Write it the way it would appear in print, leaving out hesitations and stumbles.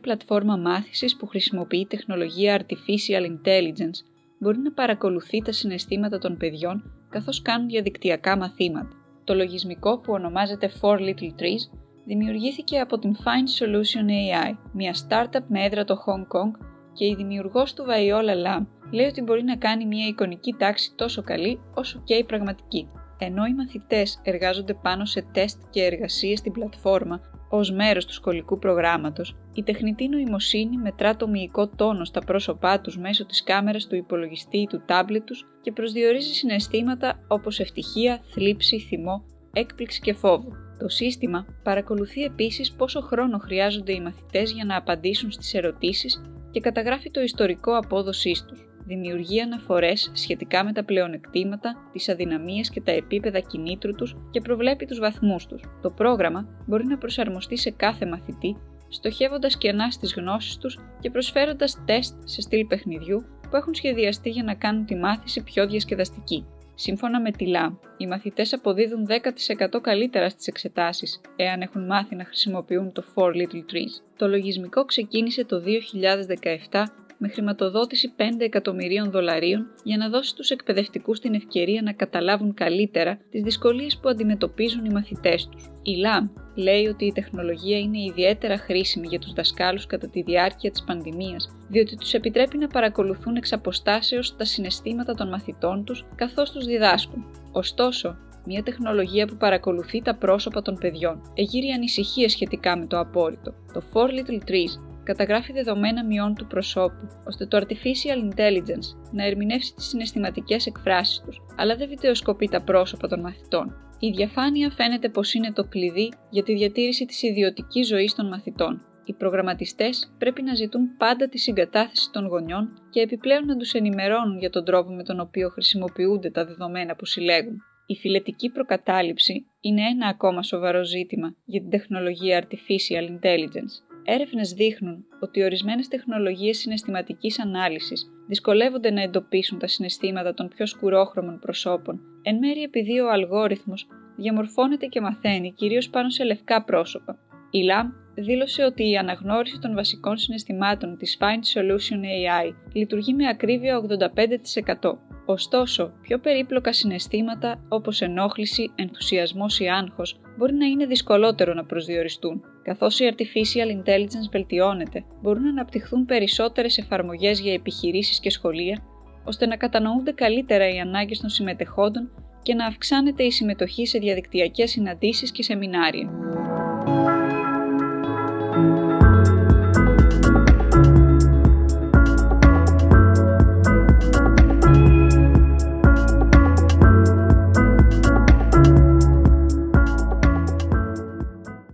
πλατφόρμα μάθησης που χρησιμοποιεί τεχνολογία Artificial Intelligence μπορεί να παρακολουθεί τα συναισθήματα των παιδιών καθώς κάνουν διαδικτυακά μαθήματα. Το λογισμικό που ονομάζεται Four Little Trees δημιουργήθηκε από την Find Solution AI, μια startup με έδρα το Hong Kong, και η δημιουργός του Viola Lam λέει ότι μπορεί να κάνει μια εικονική τάξη τόσο καλή όσο και η πραγματική. Ενώ οι μαθητές εργάζονται πάνω σε τεστ και εργασίες στην πλατφόρμα ως μέρος του σχολικού προγράμματος, η τεχνητή νοημοσύνη μετρά το μυϊκό τόνο στα πρόσωπά τους μέσω της κάμερας του υπολογιστή ή του τάμπλετ τους και προσδιορίζει συναισθήματα όπως ευτυχία, θλίψη, θυμό, έκπληξη και φόβο. Το σύστημα παρακολουθεί επίσης πόσο χρόνο χρειάζονται οι μαθητές για να απαντήσουν στις ερωτήσεις και καταγράφει το ιστορικό απόδοσής τους. Δημιουργεί αναφορές σχετικά με τα πλεονεκτήματα, τις αδυναμίες και τα επίπεδα κινήτρου τους και προβλέπει τους βαθμούς τους. Το πρόγραμμα μπορεί να προσαρμοστεί σε κάθε μαθητή, στοχεύοντας κενά στις γνώσεις τους και προσφέροντας τεστ σε στυλ παιχνιδιού που έχουν σχεδιαστεί για να κάνουν τη μάθηση πιο διασκεδαστική. Σύμφωνα με τη LAM, οι μαθητές αποδίδουν 10% καλύτερα στις εξετάσεις εάν έχουν μάθει να χρησιμοποιούν το Four Little Trees. Το λογισμικό ξεκίνησε το 2017 με χρηματοδότηση $5 εκατομμυρίων για να δώσει στους εκπαιδευτικούς την ευκαιρία να καταλάβουν καλύτερα τις δυσκολίες που αντιμετωπίζουν οι μαθητές τους. Η LAM λέει ότι η τεχνολογία είναι ιδιαίτερα χρήσιμη για τους δασκάλους κατά τη διάρκεια της πανδημίας, διότι τους επιτρέπει να παρακολουθούν εξ αποστάσεως τα συναισθήματα των μαθητών τους καθώς τους διδάσκουν. Ωστόσο, μια τεχνολογία που παρακολουθεί τα πρόσωπα των παιδιών εγείρει ανησυχίες σχετικά με το απόρριτο. Το Four Little Trees καταγράφει δεδομένα μειών του προσώπου, ώστε το Artificial Intelligence να ερμηνεύσει τις συναισθηματικές εκφράσεις τους, αλλά δεν βιντεοσκοπεί τα πρόσωπα των μαθητών. Η διαφάνεια φαίνεται πως είναι το κλειδί για τη διατήρηση της ιδιωτικής ζωής των μαθητών. Οι προγραμματιστές πρέπει να ζητούν πάντα τη συγκατάθεση των γονιών και επιπλέον να τους ενημερώνουν για τον τρόπο με τον οποίο χρησιμοποιούνται τα δεδομένα που συλλέγουν. Η φυλετική προκατάληψη είναι ένα ακόμα σοβαρό ζήτημα για την τεχνολογία Artificial Intelligence. Έρευνες δείχνουν ότι ορισμένες τεχνολογίες συναισθηματικής ανάλυσης δυσκολεύονται να εντοπίσουν τα συναισθήματα των πιο σκουρόχρωμων προσώπων, εν μέρει επειδή ο αλγόριθμος διαμορφώνεται και μαθαίνει κυρίως πάνω σε λευκά πρόσωπα. Η LAM δήλωσε ότι η αναγνώριση των βασικών συναισθημάτων της Find Solution AI λειτουργεί με ακρίβεια 85%. Ωστόσο, πιο περίπλοκα συναισθήματα όπως ενόχληση, ενθουσιασμός ή άγχος μπορεί να είναι δυσκολότερο να προσδιοριστούν. Καθώς η Artificial Intelligence βελτιώνεται, μπορούν να αναπτυχθούν περισσότερες εφαρμογές για επιχειρήσεις και σχολεία, ώστε να κατανοούνται καλύτερα οι ανάγκες των συμμετεχόντων και να αυξάνεται η συμμετοχή σε διαδικτυακές συναντήσεις και σεμινάρια.